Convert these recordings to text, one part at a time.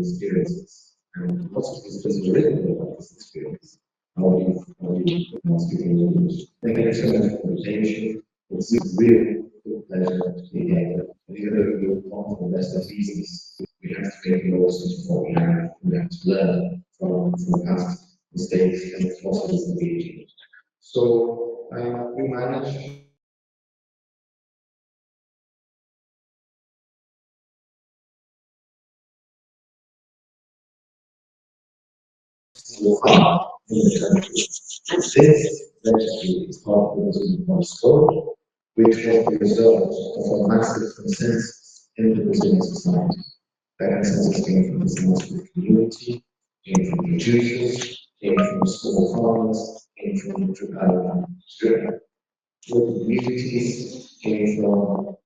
experiences. And lots of visitors are written about this experience. How do you speak in English? Thank you so much for the invitation. It's a really good pleasure to be here. Even though we're on for the rest of the seasons, we have to make the most of what we have to learn from past mistakes and processes that we achieved. So we manage so far in the country. This registry is part of the Boston, which was the result of a massive consensus in the Brazilian society. That consensus came from the scientific community, came from producers, came from small farmers, came from local communities, came from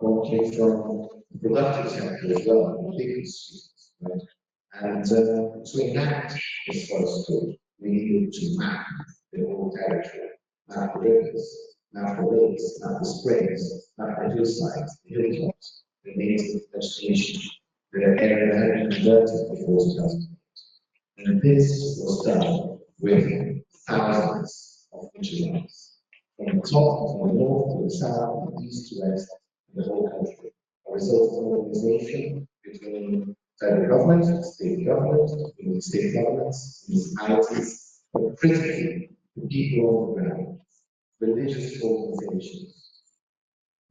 the productive sector as well, big institutions, right? And to enact this forest code, we needed to map the whole territory, map the rivers, map the lakes, map the springs, map the hillsides, the hilltops, the native vegetation, the area that had been converted before 2008. And this was done with thousands of vigilance, from the top, from the north to the south, from the east to west, in the whole country. A result of organization between federal government, state government, between state governments, municipalities, but critically, the people on the ground, religious organizations,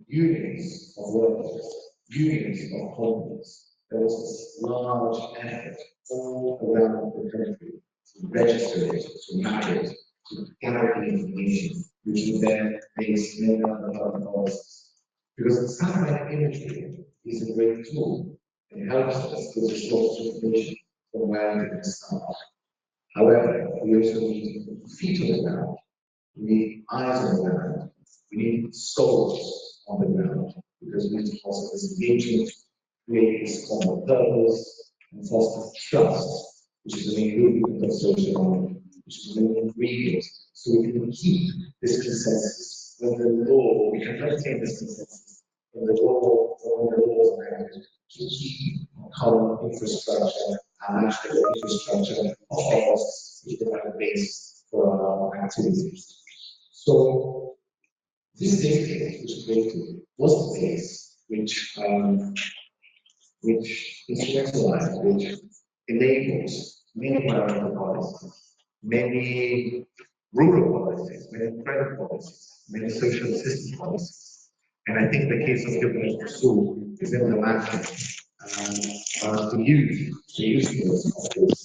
unions of workers, unions of homeless. There was this large effort all around the country to register it, to map it, to gather the information, which would then base many other policies. Because the satellite imagery is a great tool. It helps us to restore information from where we can start. However, we also need feet on the ground, we need eyes on the ground, we need souls on the ground, because we need to foster this engagement, create this common purpose, and foster trust, which is the main ingredient of social harmony, which is the main ingredient, so we can keep this consensus. When the law, we can maintain this consensus. When the law, when the laws are enacted, to keep common infrastructure and national infrastructure of costs, which provide a base for our activities. So this database which created was the base which instrumentalized, which enables many environmental policies, many rural policies, many credit policies, many social assistance policies. And I think the case of Evento is emblematic to use the usefulness of this.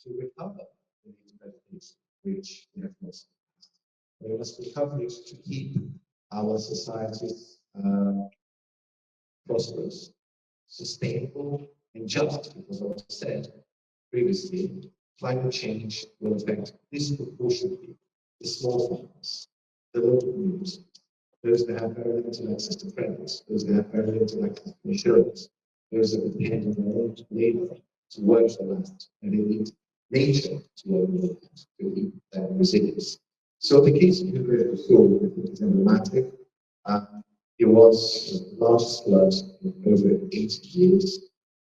To recover in these benefits which we have lost. We must recover it to keep our societies prosperous, sustainable, and just, because of what I said previously, climate change will affect disproportionately the small farmers, the local communities, those that have very limited access to credit, those that have very limited access to insurance, those that depend on their own labor to work the land, and they need nature to work the land to keep their resilience. So the case of the Soul, I think, is emblematic. It was the largest flood in over 80 years,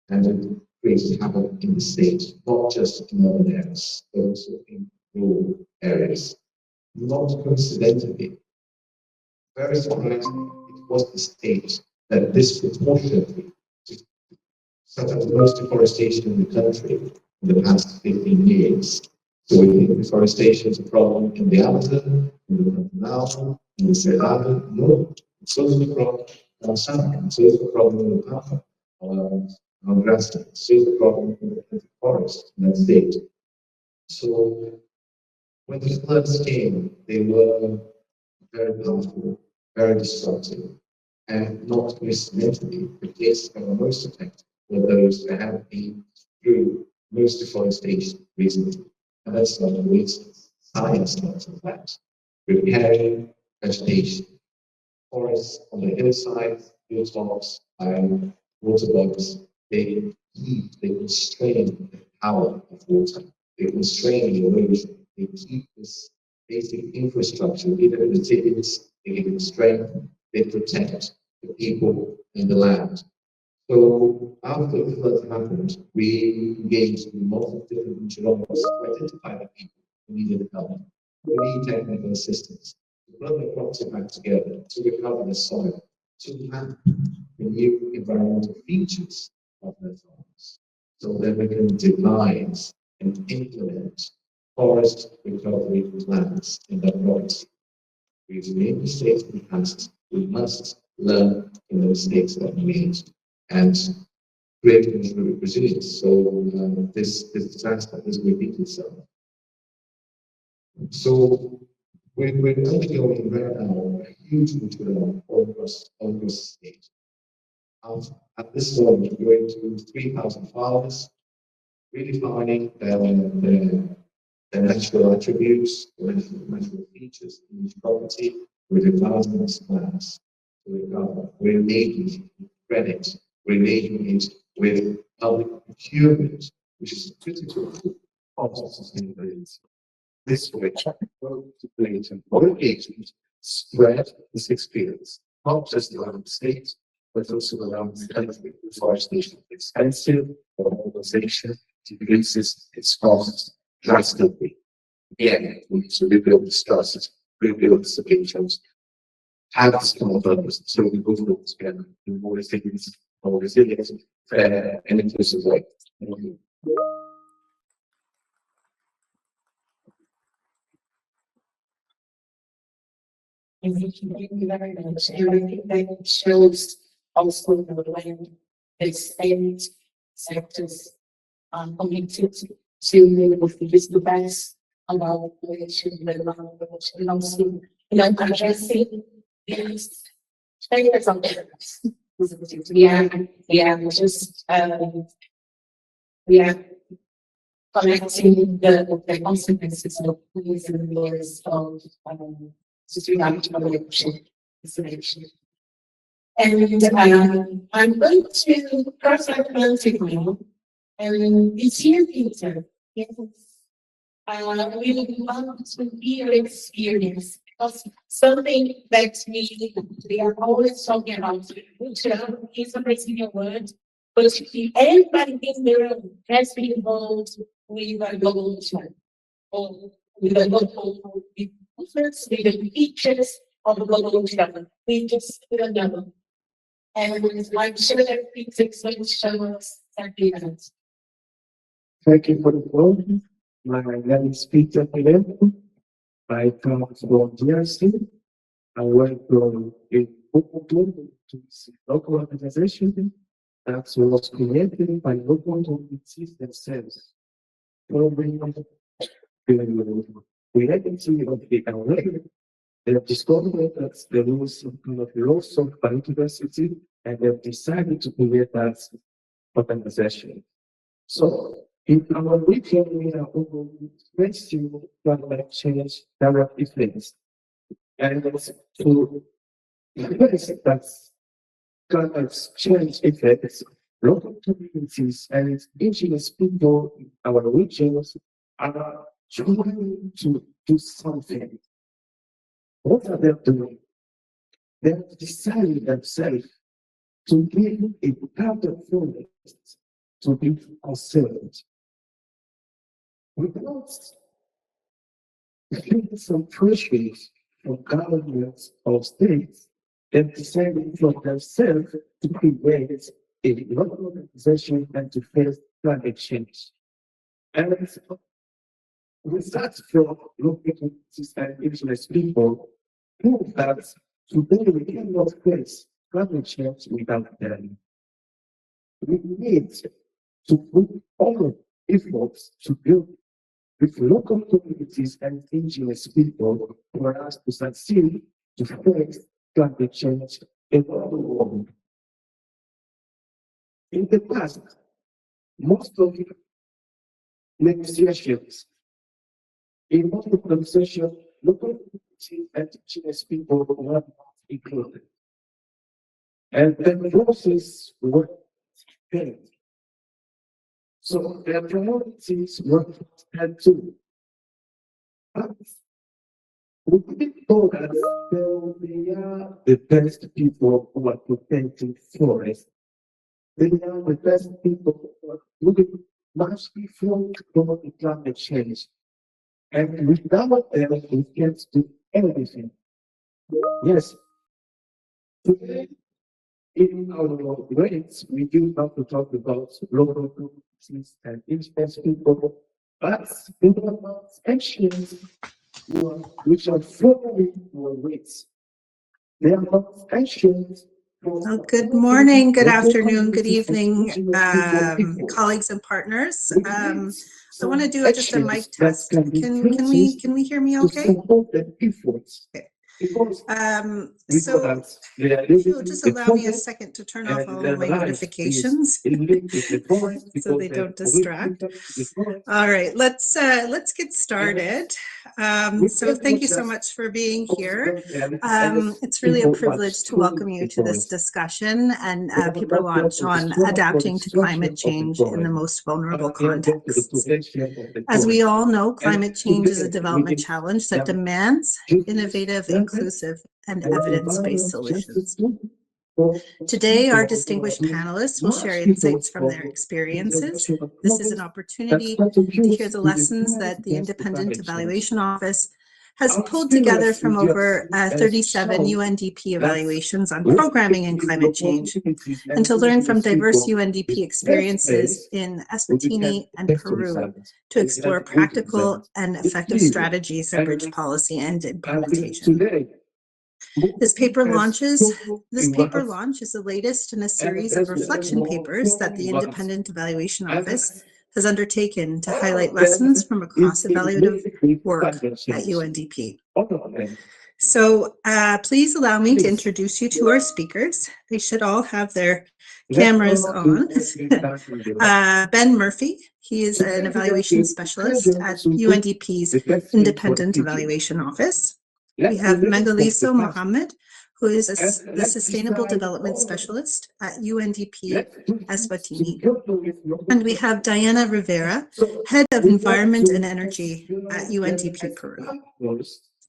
and it created havoc in the state, not just in urban areas, but also in rural areas. Not coincidentally, very surprisingly, it was the state that disproportionately suffered the most deforestation in the country in the past 15 years. So we think deforestation is a problem in the Amazon, in the Pantanal, in the Cerrado. No, it's also a problem on Sahara, it's also a problem in the Pampa, on grassland, it's also a problem in the forest in that state. So when the floods came, they were very powerful, very destructive, and not coincidentally, the places that were most affected were those that have been through most deforestation recently. And that's not always science tells us that. Repairing vegetation, forests on the hillsides, hilltops, water bugs, they constrain the power of water, they constrain the erosion, they keep this basic infrastructure, even in the cities, they give it strength, they protect the people, and the land. So after the flood happened, we engaged in multiple different interlocutors to identify the people who needed help, who need technical assistance, to put the property back together, to recover the soil, to map the new environmental features of their farms, so that we can devise and implement forest recovery plans in their property. We've made mistakes in the past, we must learn from the mistakes that we made and create resilience. So this disaster is repeating itself. So we're undergoing right now a huge material all across the state. At this moment, we're going to 3,000 farmers, redefining the natural attributes, the natural features in each property with a thousands of plans to recover. We're making credit, we're making it with public procurement, which is critical of sustainability. This way, to place and all agents spread this experience, not just around the state, but also around the country. Deforestation is expensive for organization, decreases its costs drastically. Again, we need to rebuild the trust, rebuild the solutions, have this common purpose, so we go through this together in more resilience, fair, and inclusive way. Thank you very much. And I think that shows also the way the state sectors are committed to with the best of our population and also, addressing these factors of difference. We are collecting the consequences of these and years of isolation. And I'm going to cross Atlantic now, and it's here, Peter. Yes. We want to hear experience because something that we are always talking about, which is a Brazilian word, but everybody in the room has been involved with a global issue or with a global influence, with the features of the global issue. We just don't know. And I'm sure that Peter is going to show us something else. Thank you for the floor. My name is Peter Evento. I come from DRC. I work from a local organization that was created by local communities themselves. Following the creativity of the area, they have discovered that there was some kind of loss of biodiversity, and they have decided to create that organization. So, in our region, we are facing climate change direct effects. And to address that climate change effects, local communities and indigenous people in our regions are trying to do something. What are they doing? They have decided themselves to give a part of forest to be conserved. Without getting some pressures from governments or states, and deciding for themselves to create a local organization and to face climate change. And we start from local communities and indigenous people prove that today we cannot face climate change without them. We need to put all efforts to build with local communities and indigenous people for us to succeed to face climate change around the world. In the past, most of the negotiations, in most of the negotiations, local communities and indigenous people were not included. And the process was failed. So their priorities were had to. But We didn't know that they are the best people who are protecting forests. They are the best people who are looking largely from global climate change. And without them, we can't do everything. Yes. Today, in our rates, we do not talk about local communities and indigenous people, but about actions which are following our rates. They are not actions. Well, good morning, good afternoon, good evening, colleagues and partners. I want to do just a mic test. Can we hear me okay? Okay. So if you'll just allow me a second to turn off all of my notifications so they don't distract. All right, let's get started. So thank you so much for being here. It's really a privilege to welcome you to this discussion and paper launch on adapting to climate change in the most vulnerable contexts. As we all know, climate change is a development challenge that demands innovative, inclusive, and evidence-based solutions. Today, our distinguished panelists will share insights from their experiences. This is an opportunity to hear the lessons that the Independent Evaluation Office has pulled together from over 37 UNDP evaluations on programming and climate change, and to learn from diverse UNDP experiences in Eswatini and Peru to explore practical and effective strategies that bridge policy and implementation. This paper launch is the latest in a series of reflection papers that the Independent Evaluation Office has undertaken to highlight lessons from across evaluative work at UNDP. So please allow me to introduce you to our speakers. They should all have their cameras on. Ben Murphy, he is an evaluation specialist at UNDP's Independent Evaluation Office. We have Megaliso Mohammed, who is the Sustainable Development Specialist at UNDP Eswatini. And we have Diana Rivera, Head of Environment and Energy at UNDP Peru.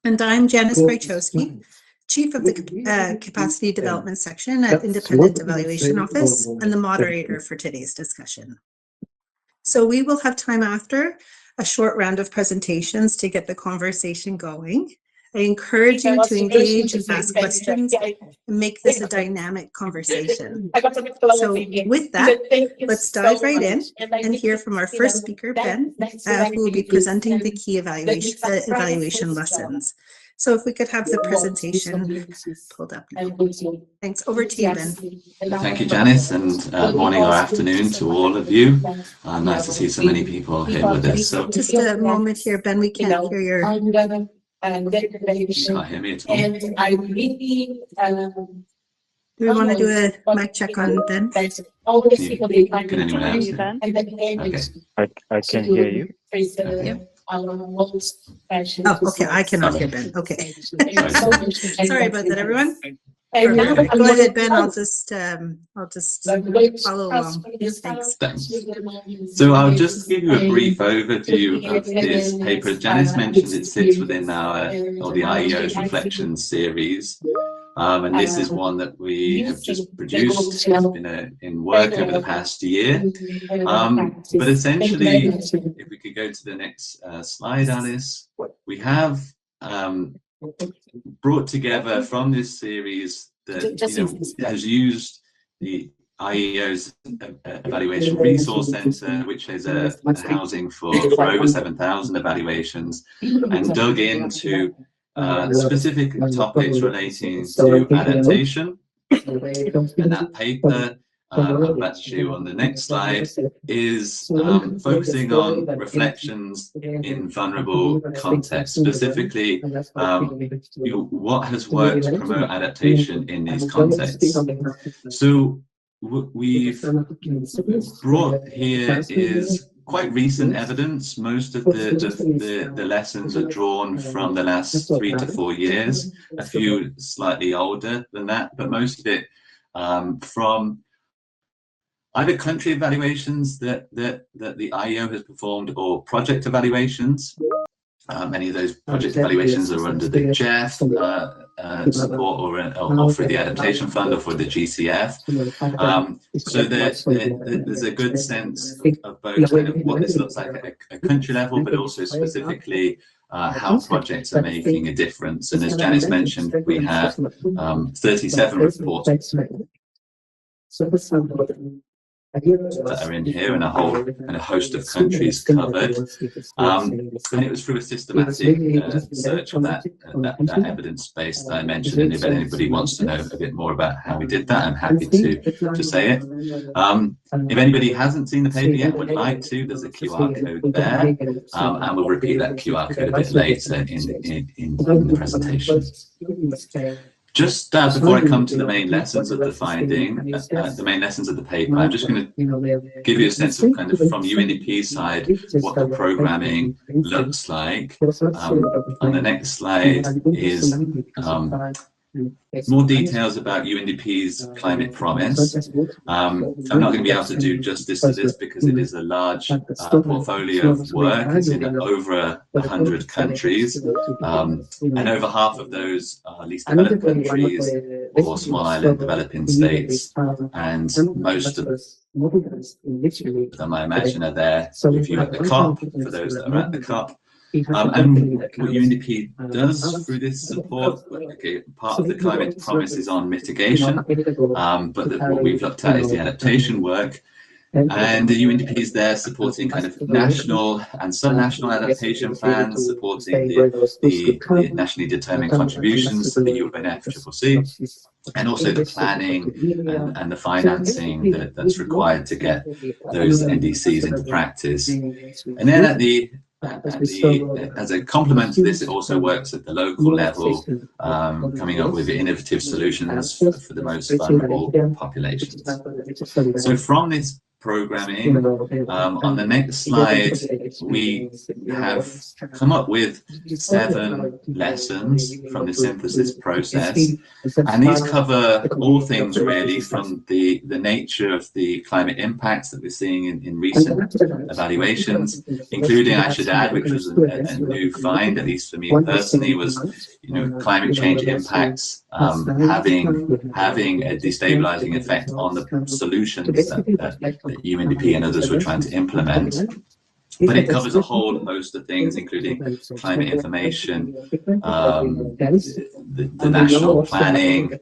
And I'm Janice Brajkowski, Chief of the Capacity Development Section at Independent Evaluation Office and the moderator for today's discussion. So we will have time after a short round of presentations to get the conversation going. I encourage you to engage and ask questions and make this a dynamic conversation. So with that, let's dive right in and hear from our first speaker, Ben, who will be presenting the key evaluation lessons. So if we could have the presentation pulled up now. Thanks. Over to you, Ben. Thank you, Janice, and morning or afternoon to all of you. Nice to see so many people here with us. So just a moment here, Ben, we can't hear your... Can't hear me at all. And I really do we want to do a mic check on Ben? Can anyone else hear Ben? Okay. I can hear you. Okay. Oh, okay. I cannot hear Ben. Okay. Sorry about that, everyone. Go ahead, Ben. I'll just follow along. Thanks. So I'll just give you a brief overview of this paper. As Janice mentioned, it sits within our, or the IEO's Reflections series. And this is one that we have just produced in work over the past year. But essentially, if we could go to the next slide, Alice, we have brought together from this series that has used the IEO's Evaluation Resource Center, which is a housing for over 7,000 evaluations, and dug into specific topics relating to adaptation. And that paper, I'm about to show you on the next slide, is focusing on reflections in vulnerable contexts, specifically what has worked to promote adaptation in these contexts. So what we've brought here is quite recent evidence. Most of the lessons are drawn from the last 3 to 4 years, a few slightly older than that, but most of it from either country evaluations that the IEO has performed or project evaluations. Many of those project evaluations are under the GEF support or through the Adaptation Fund or for the GCF. So there's a good sense of both kind of what this looks like at a country level, but also specifically how projects are making a difference. And as Janice mentioned, we have 37 reports that are in here and a whole and a host of countries covered. And it was through a systematic search of that evidence base that I mentioned. And if anybody wants to know a bit more about how we did that, I'm happy to say it. If anybody hasn't seen the paper yet and would like to, there's a QR code there. And we'll repeat that QR code a bit later in the presentation. Just before I come to the main lessons of the finding, the main lessons of the paper, I'm just going to give you a sense of kind of from UNDP's side what the programming looks like. On the next slide is more details about UNDP's climate promise. I'm not going to be able to do justice to this because it is a large portfolio of work. It's in over 100 countries, and over half of those are least developed countries or small island developing states, and most of them, I imagine, are there with you at the COP, for those that are at the COP. And what UNDP does through this support, okay, part of the climate promise is on mitigation, but what we've looked at is the adaptation work. And the UNDP is there supporting kind of national and sub-national adaptation plans, supporting the nationally determined contributions to the UNFCCC, and also the planning and the financing that's required to get those NDCs into practice. And then as a complement to this, it also works at the local level, coming up with innovative solutions for the most vulnerable populations. So from this programming, on the next slide, we have come up with 7 lessons from the synthesis process, and these cover all things really, from the nature of the climate impacts that we're seeing in recent evaluations, including, I should add, which was a new find, at least for me personally, was climate change impacts having a destabilizing effect on the solutions that UNDP and others were trying to implement. But it covers a whole host of things, including climate information, the national planning,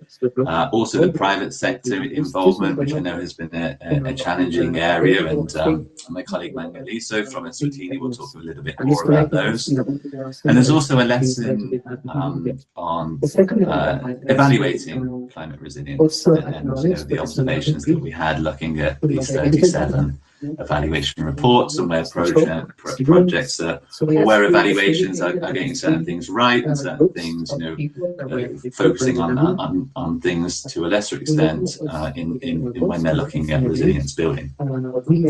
also the private sector involvement, which I know has been a challenging area, and my colleague Mangaliso from Eswatini will talk a little bit more about those. And there's also a lesson on evaluating climate resilience and the observations that we had looking at these 37 evaluation reports, and where projects or where evaluations are getting certain things right and certain things, focusing on things to a lesser extent in when they're looking at resilience building.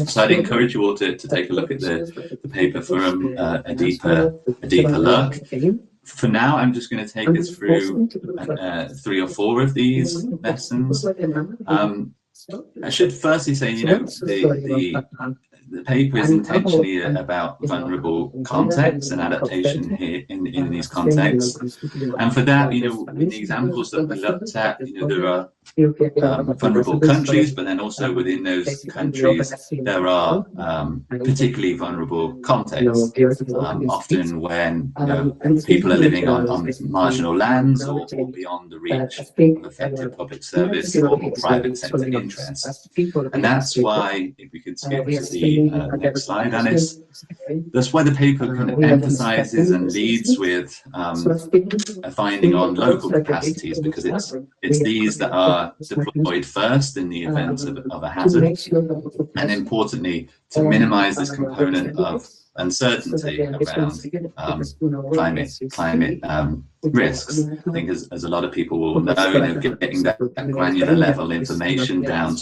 So I'd encourage you all to take a look at the paper for a deeper look. For now, I'm just going to take us through 3 or 4 of these lessons. I should firstly say, the paper is intentionally about vulnerable contexts and adaptation here in these contexts. And for that, in the examples that we looked at, there are vulnerable countries, but then also within those countries, there are particularly vulnerable contexts, often when people are living on marginal lands or beyond the reach of effective public service or private sector interests. And that's why, if we could skip to the next slide, Anis, that's why the paper kind of emphasizes and leads with a finding on local capacities, because it's these that are deployed first in the event of a hazard, and importantly, to minimize this component of uncertainty around climate risks. I think as a lot of people will know, getting that granular level information down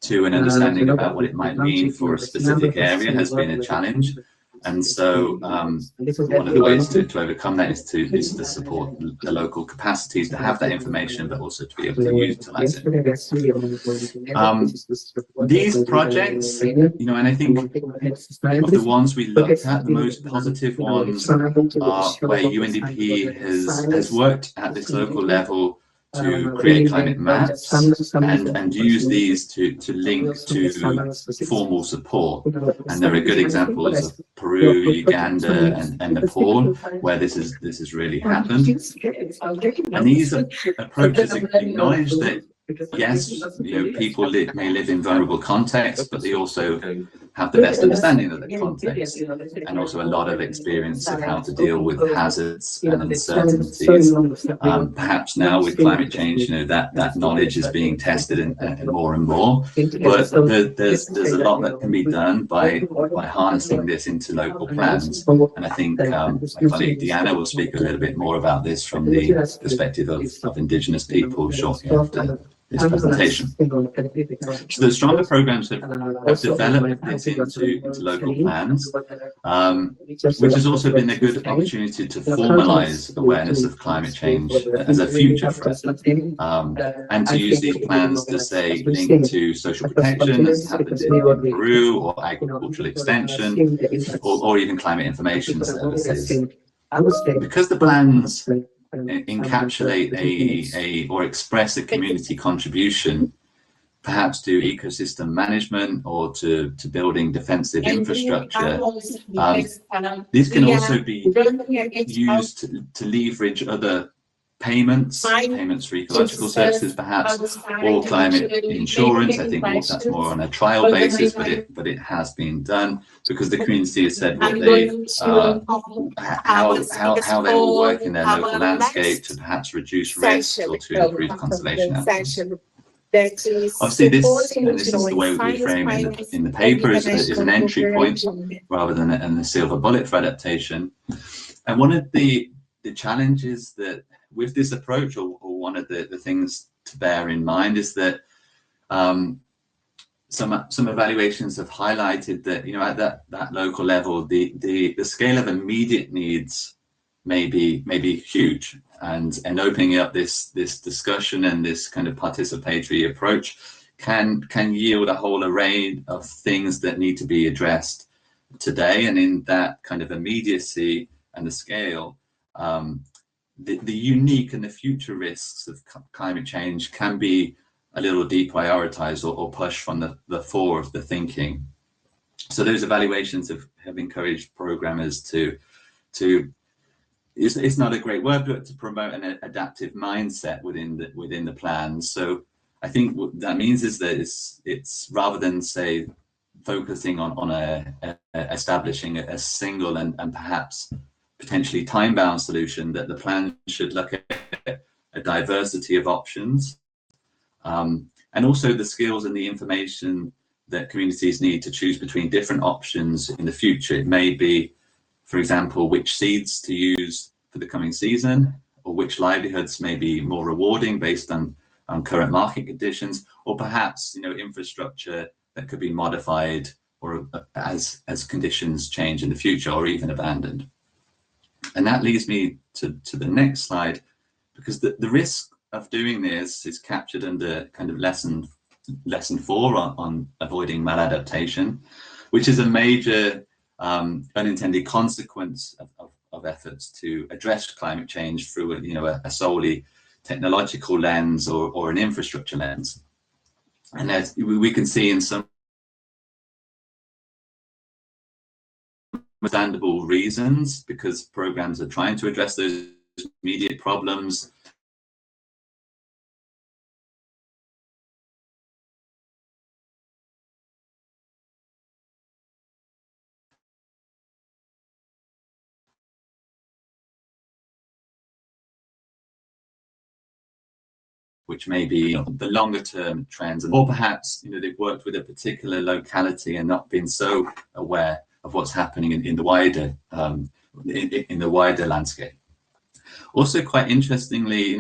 to an understanding about what it might mean for a specific area has been a challenge. And so one of the ways to overcome that is to support the local capacities to have that information, but also to be able to utilize it. These projects, and I think of the ones we looked at, the most positive ones are where UNDP has worked at this local level to create climate maps and use these to link to formal support. And there are good examples of Peru, Uganda, and Nepal where this has really happened. And these approaches acknowledge that yes, people may live in vulnerable contexts, but they also have the best understanding of the context and also a lot of experience of how to deal with hazards and uncertainties. Perhaps now with climate change, that knowledge is being tested and more, but there's a lot that can be done by harnessing this into local plans. And I think my colleague Diana will speak a little bit more about this from the perspective of Indigenous people shortly after this presentation. So the stronger programs have developed this into local plans, which has also been a good opportunity to formalize awareness of climate change as a future threat, and to use these plans to say link to social protection, as happened in Peru, or agricultural extension, or even climate information services. Because the plans encapsulate or express a community contribution, perhaps to ecosystem management or to building defensive infrastructure. These can also be used to leverage other payments for ecological services, perhaps, or climate insurance. I think that's more on a trial basis, but it has been done because the community has said what they how they will work in their local landscape to perhaps reduce risk or to improve conservation outcomes. Obviously, this is the way we frame it in the paper is an entry point rather than a silver bullet for adaptation. And one of the challenges that with this approach, or one of the things to bear in mind, is that some evaluations have highlighted that at that local level, the scale of immediate needs may be huge, and opening up this discussion and this kind of participatory approach can yield a whole array of things that need to be addressed today. And in that kind of immediacy and the scale, the unique and the future risks of climate change can be a little deprioritized or pushed from the fore of the thinking. So those evaluations have encouraged programmers to it's not a great word, but to promote an adaptive mindset within the plans. So I think what that means is that it's rather than say focusing on establishing a single and perhaps potentially time-bound solution, that the plan should look at a diversity of options, and also the skills and the information that communities need to choose between different options in the future. It may be, for example, which seeds to use for the coming season, or which livelihoods may be more rewarding based on current market conditions, or perhaps infrastructure that could be modified or as conditions change in the future, or even abandoned. And that leads me to the next slide, because the risk of doing this is captured under kind of lesson 4 on avoiding maladaptation, which is a major unintended consequence of efforts to address climate change through a solely technological lens or an infrastructure lens. And as we can see in some understandable reasons, because programs are trying to address those immediate problems, which may be the longer term trends, or perhaps they've worked with a particular locality and not been so aware of what's happening in the wider landscape. Also, quite interestingly,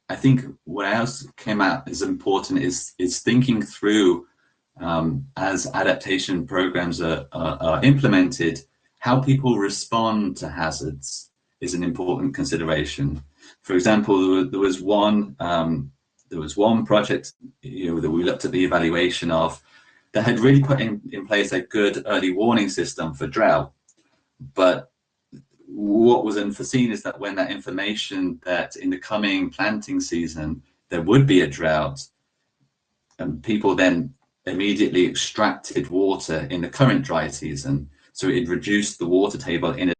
I think what else came out as important is thinking through as adaptation programs are implemented, how people respond to hazards is an important consideration. For example, there was one project, that we looked at the evaluation of, that had really put in place a good early warning system for drought. But what was unforeseen is that when that information that in the coming planting season there would be a drought, and people then immediately extracted water in the current dry season, so it reduced the water table in a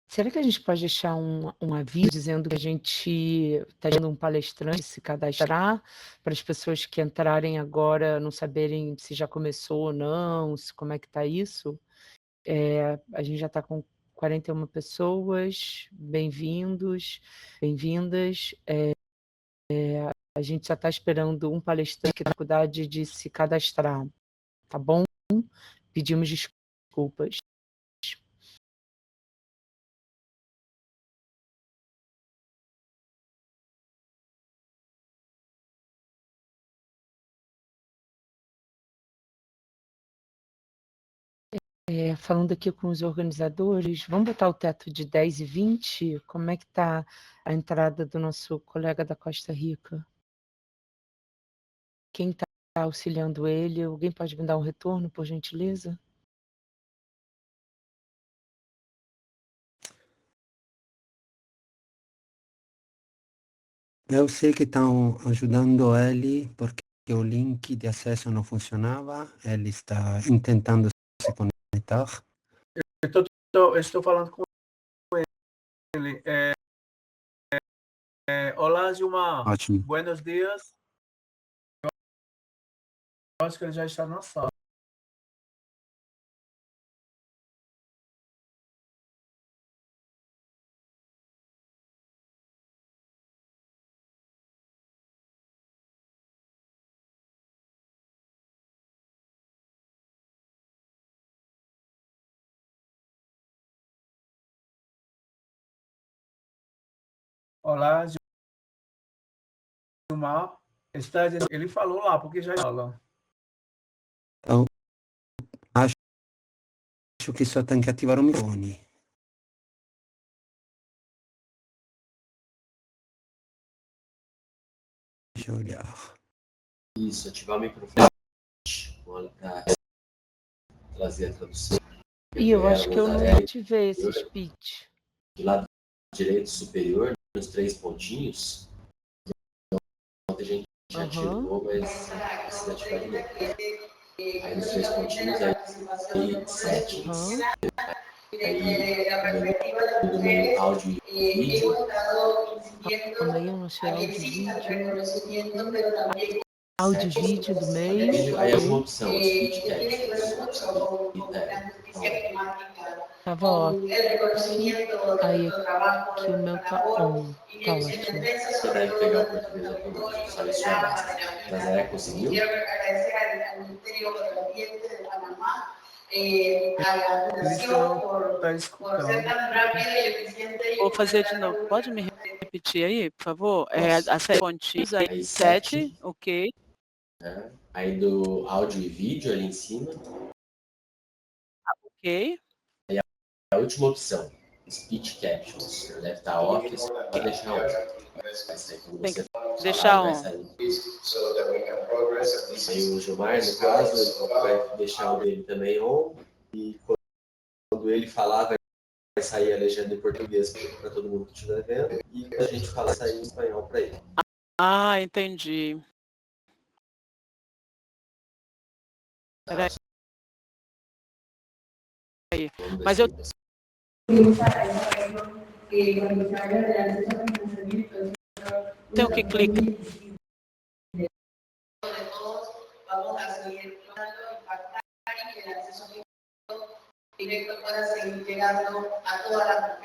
Será que a gente pode deixar um aviso dizendo que a gente está tendo um palestrante se cadastrar, para as pessoas que entrarem agora não saberem se já começou ou não, como é que está isso? A gente já está com 41 pessoas, bem-vindos, bem-vindas. A gente já está esperando um palestrante que tem dificuldade de se cadastrar, tá bom? Pedimos desculpas. Falando aqui com os organizadores, vamos botar o teto de 10 e 20? Como é que está a entrada do nosso colega da Costa Rica? Quem está auxiliando ele? Alguém pode me dar um retorno, por gentileza? Eu sei que estão ajudando ele porque o link de acesso não funcionava. Ele está tentando se conectar. Estou falando com ele. Olá, Gilmar. Ótimo. Buenos dias. Eu acho que ele já está na sala. Olá, Gilmar. Ele falou lá, porque já fala. Então, acho que só tem que ativar o microfone. Deixa eu olhar. Isso, ativar o microfone. Trazer a tradução. E eu acho que eu não ativei esse speech. Do lado direito superior, nos 3 pontinhos, a gente já ativou, mas precisa ativar de novo. Aí nos 3 pontinhos, aí 7. Aí no menu áudio e vídeo. Calma aí, eu não sei áudio e vídeo. Áudio e vídeo do meio. Aí alguma opção, speech Tava off. Aí aqui o meu tá on. Tá ótimo. Você deve pegar o português automático, sabe? Isso já basta. Nazaré conseguiu? Ele não está escutando. Vou fazer de novo. Pode me repetir aí, por favor? A 7 pontinhos, aí 7, ok. Aí do áudio e vídeo ali em cima. Ok. Aí a última opção, speech captions. Deve estar off, só deixar on. Tem que deixar on. Aí o Gilmar, no caso, ele vai deixar o dele também on. E quando ele falar, vai sair a legenda em português para todo mundo que estiver vendo. E quando a gente falar, sair em espanhol para ele. Ah, entendi. Peraí. Mas eu tenho que clicar. Directo pueda seguir llegando a todas las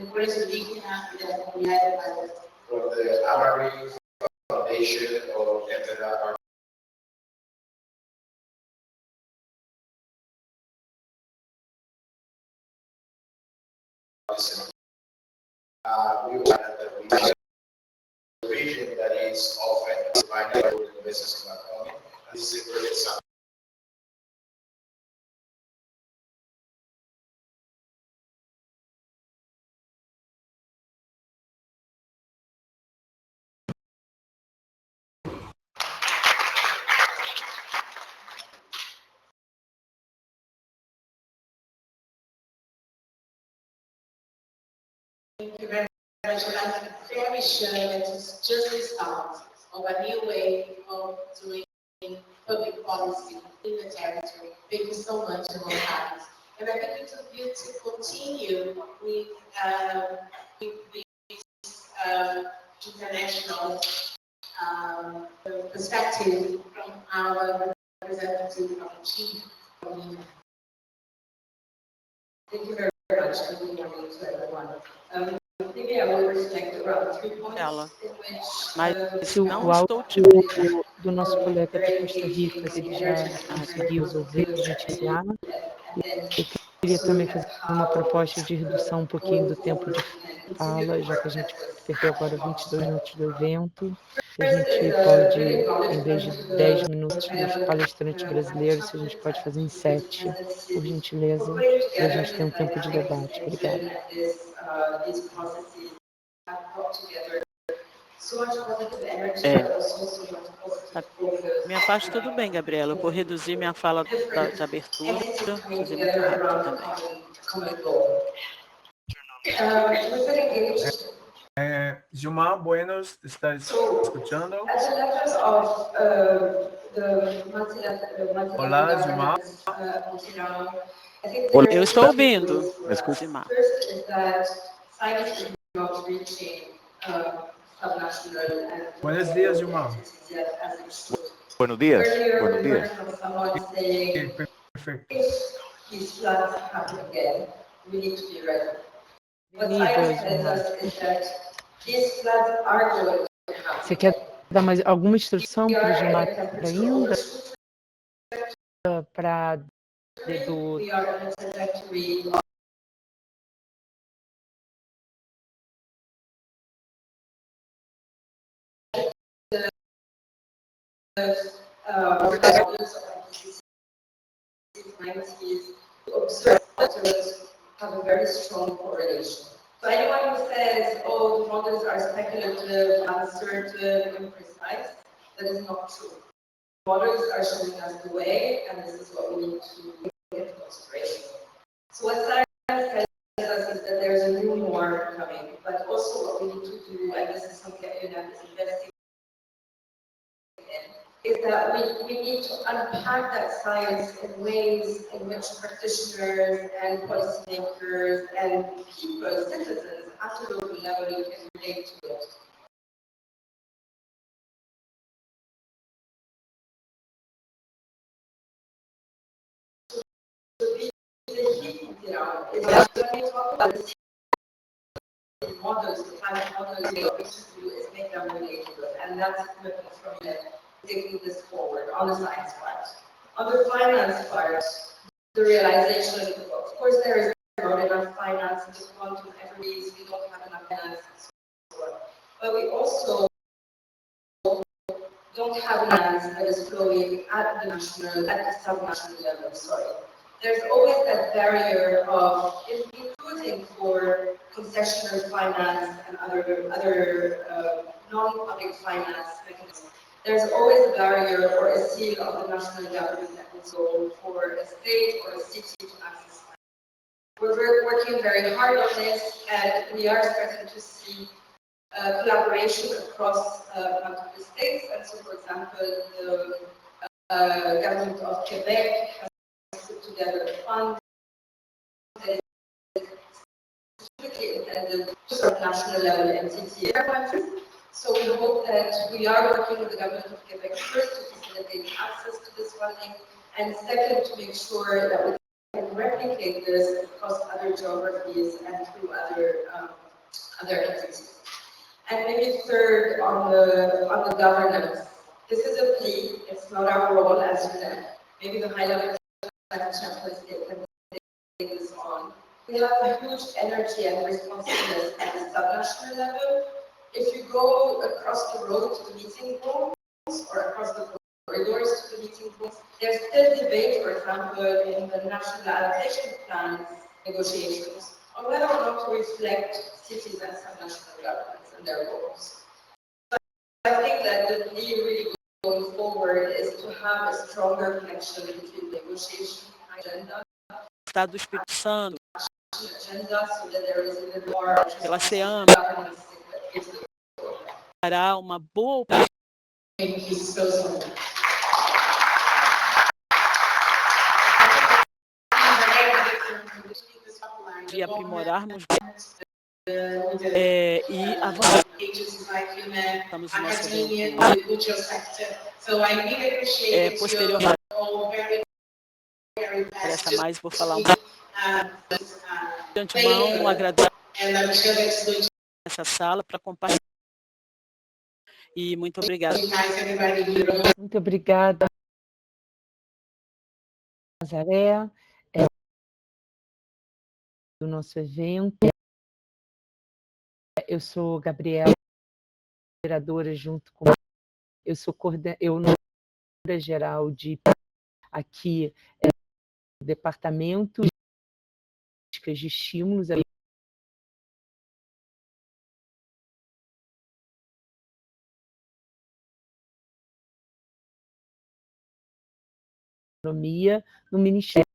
mujeres indígenas y de las comunidades locales. For the Amari Foundation or we want the region that ways of providing the business economy. This is a great example. Thank you very much. I'm very sure that it's just the start of a new way of doing public policy in the territory. Thank you so much for all that. And I think it's a good to continue with this international perspective from our representative from Chief. Thank you very much. Good morning to everyone. Maybe I will reflect around 3 points in which Mas Se não o estou te áudio do nosso colega de Costa Rica, se ele já conseguiu resolver, a gente enviar. Eu queria também fazer uma proposta de redução um pouquinho do tempo de fala, já que a gente perdeu agora 22 minutos do evento. Se a gente pode, em vez de 10 minutos dos palestrantes brasileiros, se a gente pode fazer em 7, por gentileza, para a gente ter um tempo de debate. Obrigada. Minha parte tudo bem, Gabriela. Eu vou reduzir minha fala de abertura, fazer muito rápido também. Gilmar Buenos, ¿estás escuchando? Olá, Gilmar. Eu estou ouvindo, Simar. Buenos dias, Gilmar. Buenos días. Buenos días. Perfeito. Você quer dar mais alguma instrução para o Gilmar ainda? Para do have a very strong correlation. So anyone who says, oh, the models are speculative, uncertain, imprecise, that is not true. Models are showing us the way, and this is what we need to take into consideration. So what science tells us is that there's a new norm coming, but also what we need to do, and this is something that UNEP is investing in, is that we need to unpack that science in ways in which practitioners and policymakers and people, citizens, at the local level can relate to it. You know, it's just when we talk about this models, the kind of models we wish to do is make them relatable, and that's a commitment from it, taking this forward on the science part. On the finance part, the realization, of course, there is not enough finance in the quantum equities, we don't have enough finance, and so on. But we also don't have finance that is flowing at the national, at the subnational level, sorry. There's always that barrier of, including for concessional finance and other non-public finance mechanisms, there's always a barrier or a seal of the national government that will go for a state or a city to access finance. We're working very hard on this, and we are starting to see collaboration across multiple states. And so, for example, the government of Quebec has put together a fund that is specifically intended to serve national level entity countries. So we hope that we are working with the government of Quebec first to facilitate access to this funding, and second to make sure that we can replicate this across other geographies and through other entities. And maybe third, on the governance, this is a plea. It's not our role as UNEP. Maybe the high-level champions can take this on. We have a huge energy and responsiveness at the subnational level. if you go across the road to the meeting rooms or across the corridors to the meeting rooms, there's still debate, for example, in the National Adaptation Plan negotiations on whether or not to reflect cities and some national governments and their goals. So I think that the really going forward is to have a stronger connection between negotiation agenda. Estado do Espírito Santo, Agenda, so that there is even more pela SEAM, dará uma boa Thank you so much. de aprimorarmos e avançar. Estamos no nosso evento. Posteriormente, interessa mais, vou falar de antemão, agradeço essa sala para compartilhar. E muito obrigada. Muito obrigada, Nazaré, do nosso evento. Eu sou Gabriela, coordenadora junto com... Eu sou coordenadora geral de aqui, departamento de estímulos, economia no Ministério.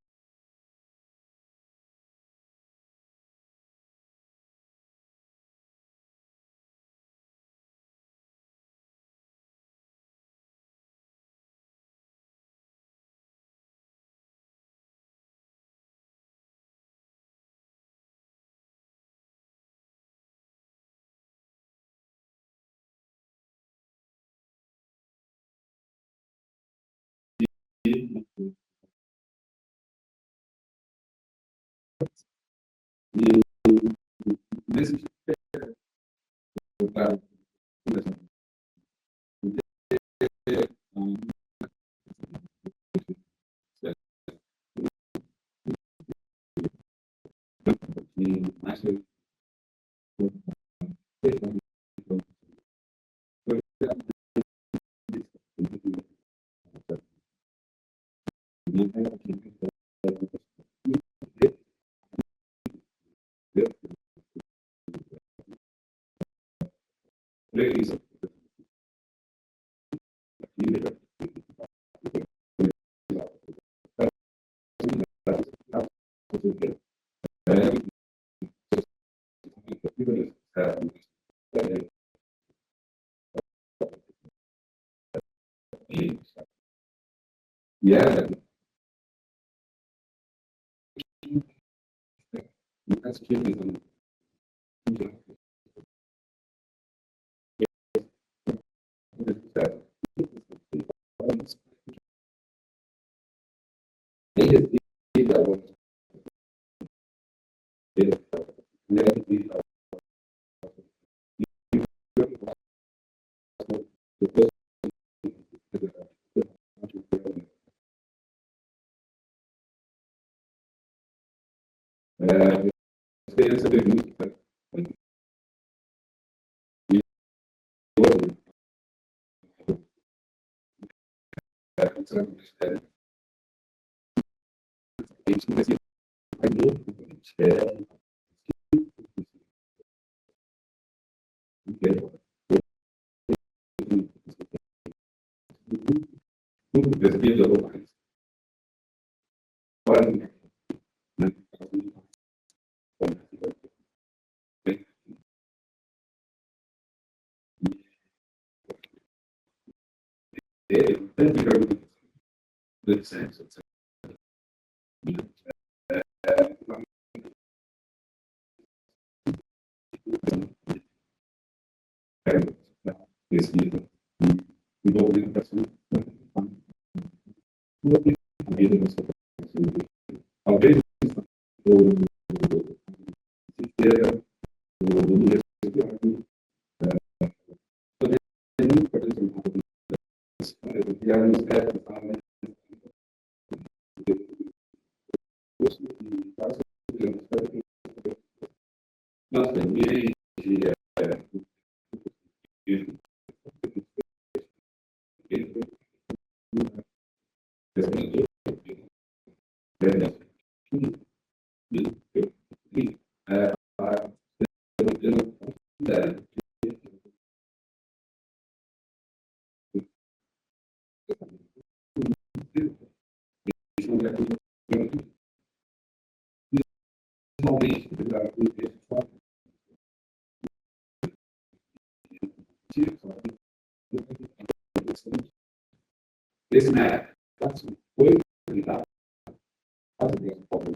Esse método foi aplicado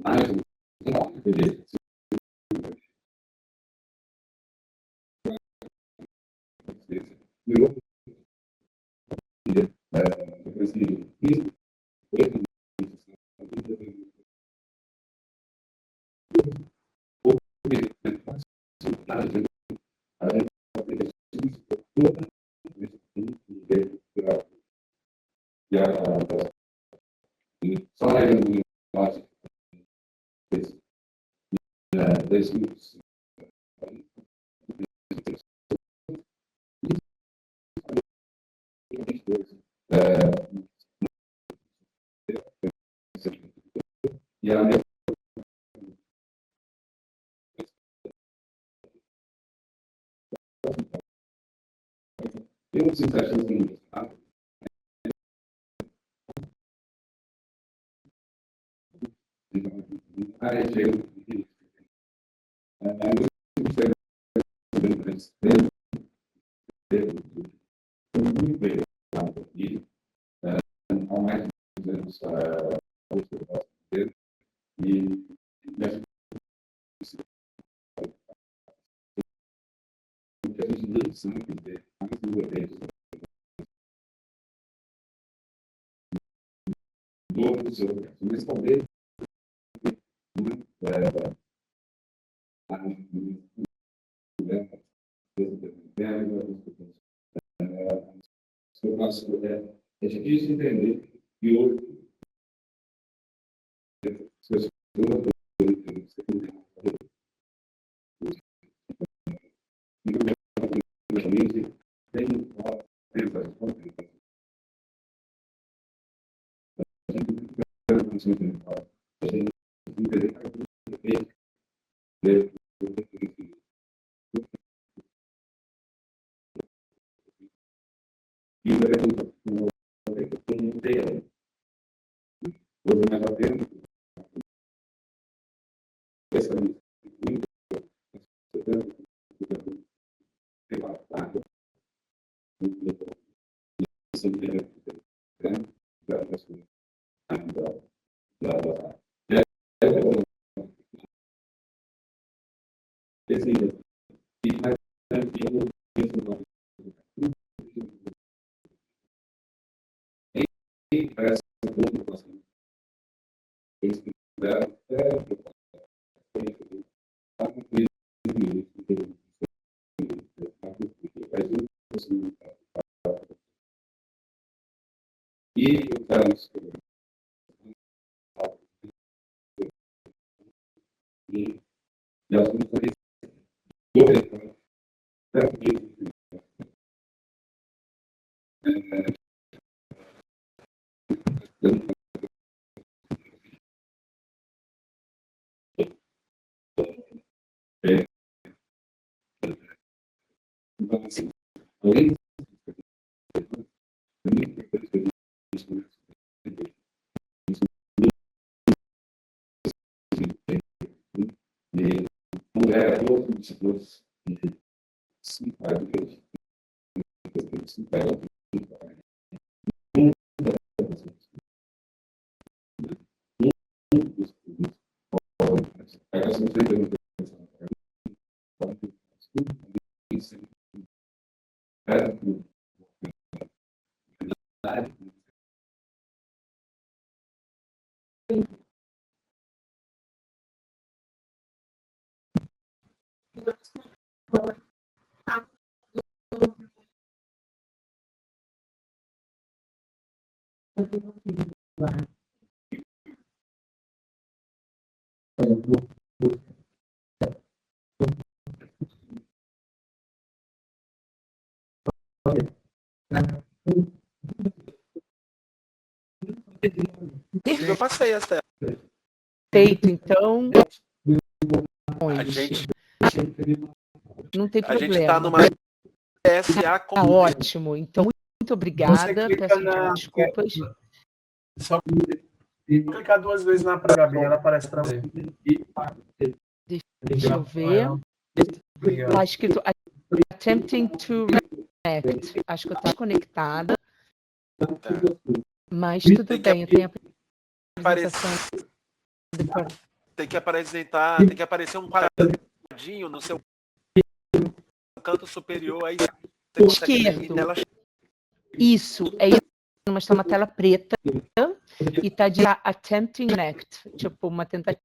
mais é difícil entender que hoje Eu passei essa. Feito, então. A gente Não tem A problema. gente está numa SA com... Tá ótimo. Então, muito obrigada. Peço desculpas. Só clicar 2 vezes na HB, ela aparece para você. Deixa eu ver. Está escrito attempting to reconnect. Acho que eu estou conectada. Mas tudo bem, eu tenho a apresentação. Tem que aparecer um quadradinho no seu canto superior aí. Esquerdo. Isso, é isso. Mas está uma tela preta e está de attempting connect, tipo uma tentativa.